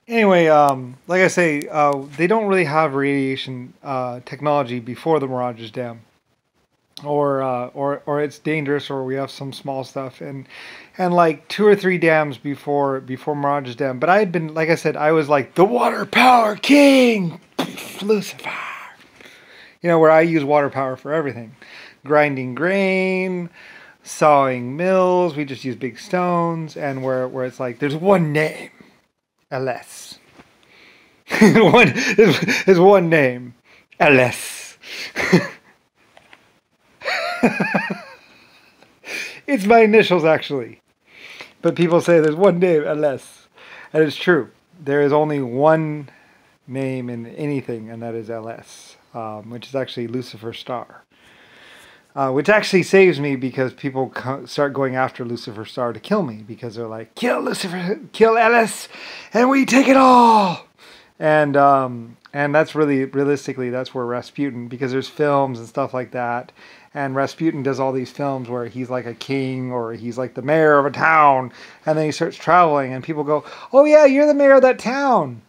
Anyway, like I say, they don't really have radiation technology before the Mirages Dam, or it's dangerous, or we have some small stuff, and like two or three dams before Mirages Dam. But I had been, like I said, I was like the water power king, Lucifer. Where I use water power for everything, grinding grain, sawing mills. We just use big stones, and where it's like there's one name, LS. There's one name, LS. It's my initials actually, but people say there's one name, LS, and it's true. There is only one name in anything, and that is LS, which is actually Lucifer Star. Which actually saves me because people start going after Lucifer Star to kill me because they're like, kill Lucifer, kill Ellis, and we take it all. And that's really, realistically, that's where Rasputin, because there's films and stuff like that, and Rasputin does all these films where he's like a king or he's like the mayor of a town, and then he starts traveling, and people go, oh yeah, you're the mayor of that town.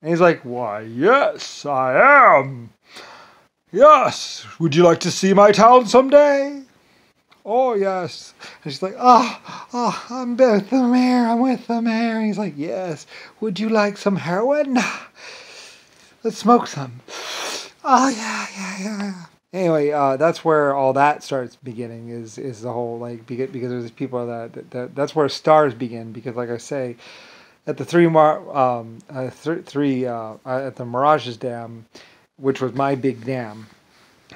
And he's like, why, yes, I am. Yes, would you like to see my town someday? Oh, yes. And she's like, I'm with the mayor, I'm with the mayor. And he's like, yes, would you like some heroin? Let's smoke some. Oh, yeah. Anyway, that's where all that starts beginning, is the whole, like, because there's people that's where stars begin, because, like I say, at the at the Mirages Dam, which was my big dam.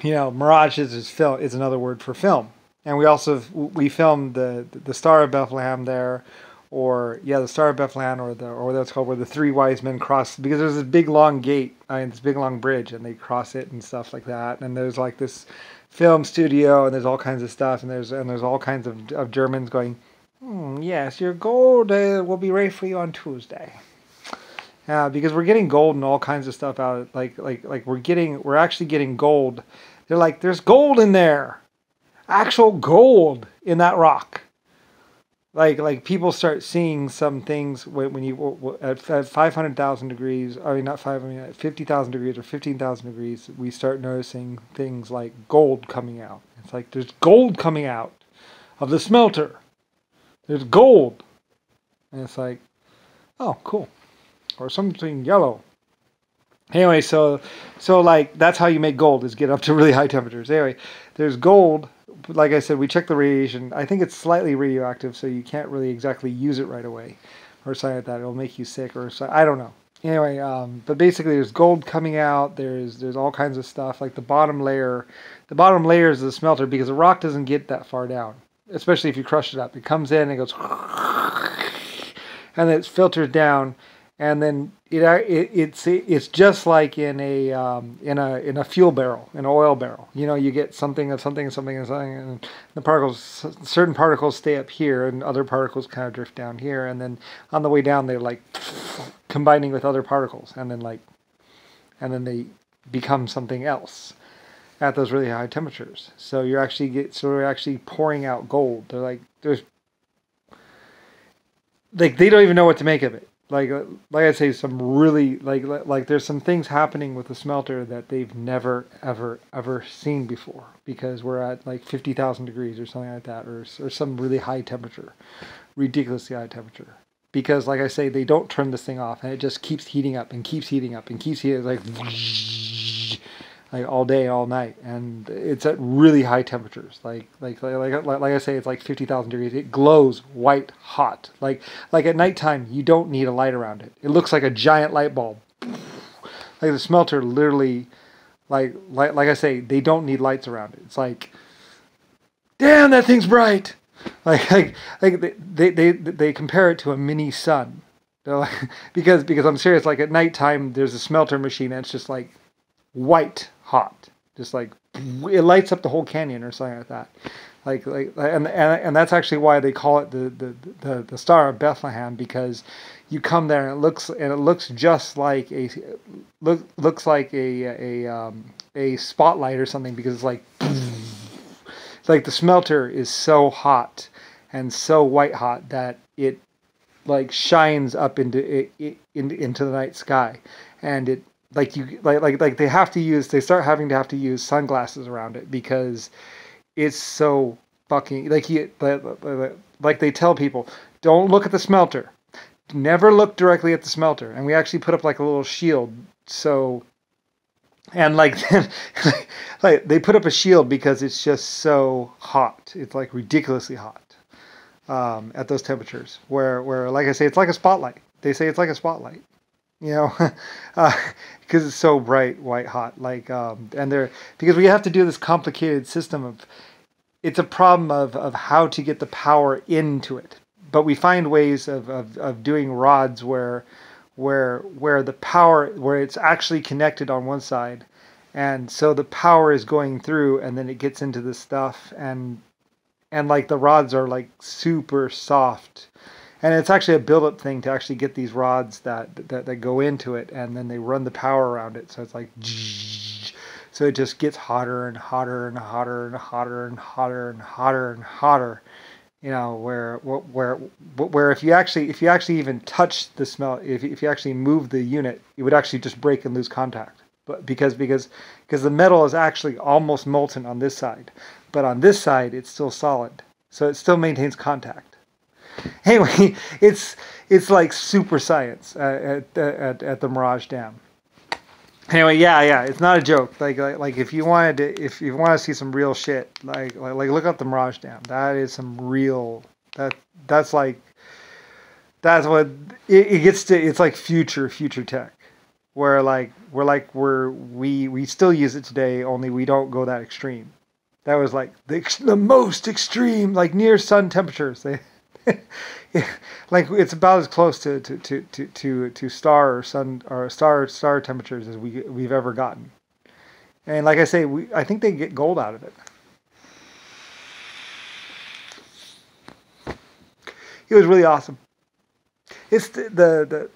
Mirages is another word for film. And we filmed the Star of Bethlehem there, the Star of Bethlehem, or that's called where the three wise men cross, because there's this big long gate, this big long bridge, and they cross it and stuff like that. And there's like this film studio, and there's all kinds of stuff, and there's all kinds of Germans going, yes, your gold will be ready for you on Tuesday. Because we're getting gold and all kinds of stuff out. Like we're actually getting gold. They're like, there's gold in there, actual gold in that rock. Like people start seeing some things when you at 500,000 degrees. I mean, not 50,000 degrees or 15,000 degrees. We start noticing things like gold coming out. It's like there's gold coming out of the smelter. There's gold, and it's like, oh, cool. Or something yellow. Anyway, so like that's how you make gold, is get up to really high temperatures. Anyway, there's gold. Like I said, we checked the radiation. I think it's slightly radioactive, so you can't really exactly use it right away, or something like that. It'll make you sick, or so, I don't know. Anyway, but basically, there's gold coming out. There's all kinds of stuff. Like the bottom layer is the smelter, because the rock doesn't get that far down, especially if you crush it up. It comes in and it goes, and then it filters down. And then it's just like in a fuel barrel, an oil barrel. You get something of something and something and something, and certain particles stay up here, and other particles kind of drift down here, and then on the way down they're like combining with other particles, and then they become something else at those really high temperatures. So we're actually pouring out gold. They're like they don't even know what to make of it. Like I say, some really like there's some things happening with the smelter that they've never ever seen before, because we're at like 50,000 degrees or something like that, or some really high temperature, ridiculously high temperature. Because like I say, they don't turn this thing off, and it just keeps heating up and keeps heating up and keeps heating, like all day, all night, and it's at really high temperatures. Like I say, it's like 50,000 degrees. It glows white hot. Like at nighttime, you don't need a light around it. It looks like a giant light bulb. Like the smelter, literally, like I say, they don't need lights around it. It's like, damn, that thing's bright. Like they compare it to a mini sun. Because I'm serious. Like at nighttime, there's a smelter machine, and it's just like white hot, just like it lights up the whole canyon or something like that. And that's actually why they call it the Star of Bethlehem, because you come there and it looks just like a spotlight or something, because it's like the smelter is so hot and so white hot that it like shines up into the night sky, and it like they start having to have to use sunglasses around it because it's so fucking like they tell people, don't look at the smelter, never look directly at the smelter, and we actually put up like a little shield. So, and like like they put up a shield because it's just so hot, it's like ridiculously hot at those temperatures where like I say, it's like a spotlight. They say it's like a spotlight, you know, because it's so bright white hot, like and they're, because we have to do this complicated system of, it's a problem of how to get the power into it. But we find ways of doing rods where the power, where it's actually connected on one side, and so the power is going through, and then it gets into the stuff, and like the rods are like super soft, and it's actually a build-up thing to actually get these rods that go into it, and then they run the power around it, so it's like, so it just gets hotter and hotter and hotter and hotter and hotter and hotter and hotter. You know, where if you actually even touch the smell, if you actually move the unit, it would actually just break and lose contact. But because the metal is actually almost molten on this side, but on this side it's still solid, so it still maintains contact. Anyway, it's like super science at the Mirage Dam. Anyway, yeah, it's not a joke. Like if you want to see some real shit, like look up the Mirage Dam. That is some real, that's what it gets to. It's like future tech, where we still use it today, only we don't go that extreme. That was like the most extreme, like near sun temperatures. They like it's about as close to star or sun or star temperatures as we've ever gotten. And like I say, I think they get gold out of it. It was really awesome. It's the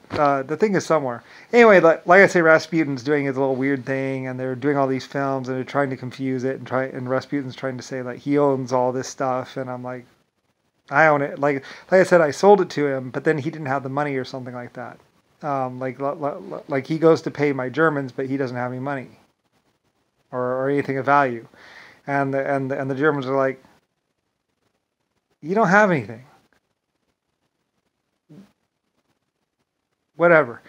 thing is somewhere. Anyway, like I say, Rasputin's doing his little weird thing, and they're doing all these films, and they're trying to confuse it, and Rasputin's trying to say like he owns all this stuff, and I'm like, I own it. Like I said, I sold it to him, but then he didn't have the money or something like that. Like he goes to pay my Germans, but he doesn't have any money or anything of value, and the Germans are like, you don't have anything. Whatever.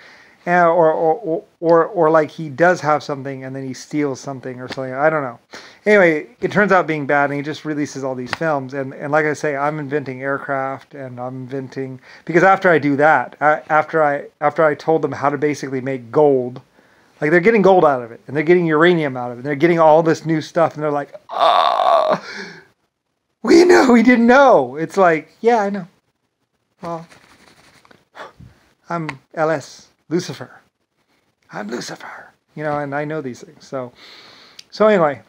Or like he does have something and then he steals something or something. I don't know. Anyway, it turns out being bad, and he just releases all these films. And like I say, I'm inventing aircraft, and I'm inventing, because after I do that, after I told them how to basically make gold, like they're getting gold out of it, and they're getting uranium out of it, and they're getting all this new stuff, and they're like, we didn't know. It's like, yeah, I know. Well, I'm LS. Lucifer. I'm Lucifer. You know, and I know these things. So anyway,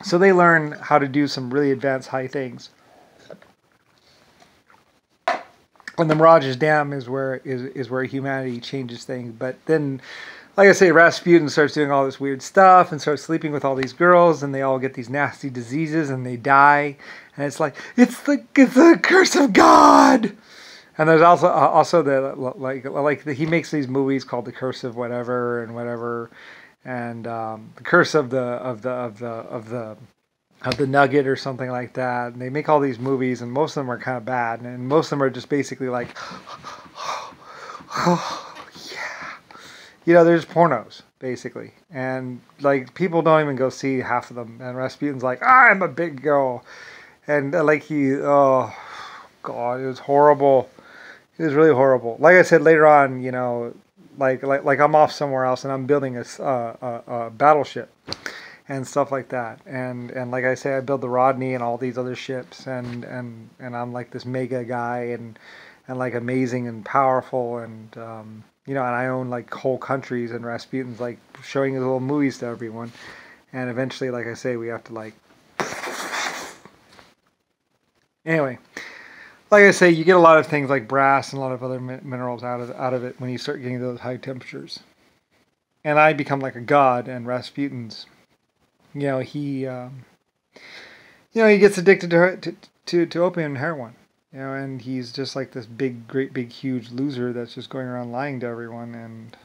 so they learn how to do some really advanced high things. And the Mirages Dam is where humanity changes things. But then, like I say, Rasputin starts doing all this weird stuff and starts sleeping with all these girls, and they all get these nasty diseases and they die. And it's like, it's the curse of God. And there's also the he makes these movies called The Curse of whatever, and The Curse of the Nugget or something like that. And they make all these movies, and most of them are kind of bad, and most of them are just basically like, oh yeah, you know, there's pornos basically, and like people don't even go see half of them. And Rasputin's like, I'm a big girl, and like oh God, it was horrible. It was really horrible. Like I said, later on, you know, like I'm off somewhere else, and I'm building a battleship and stuff like that. And like I say, I build the Rodney and all these other ships, and I'm like this mega guy and like amazing and powerful, and you know, and I own like whole countries. And Rasputin's like showing his little movies to everyone, and eventually, like I say, we have to like. Anyway. Like I say, you get a lot of things like brass and a lot of other minerals out of it when you start getting those high temperatures. And I become like a god, and Rasputin's, you know, he gets addicted to opium and heroin, You know, and he's just like this big, great, big, huge loser that's just going around lying to everyone. And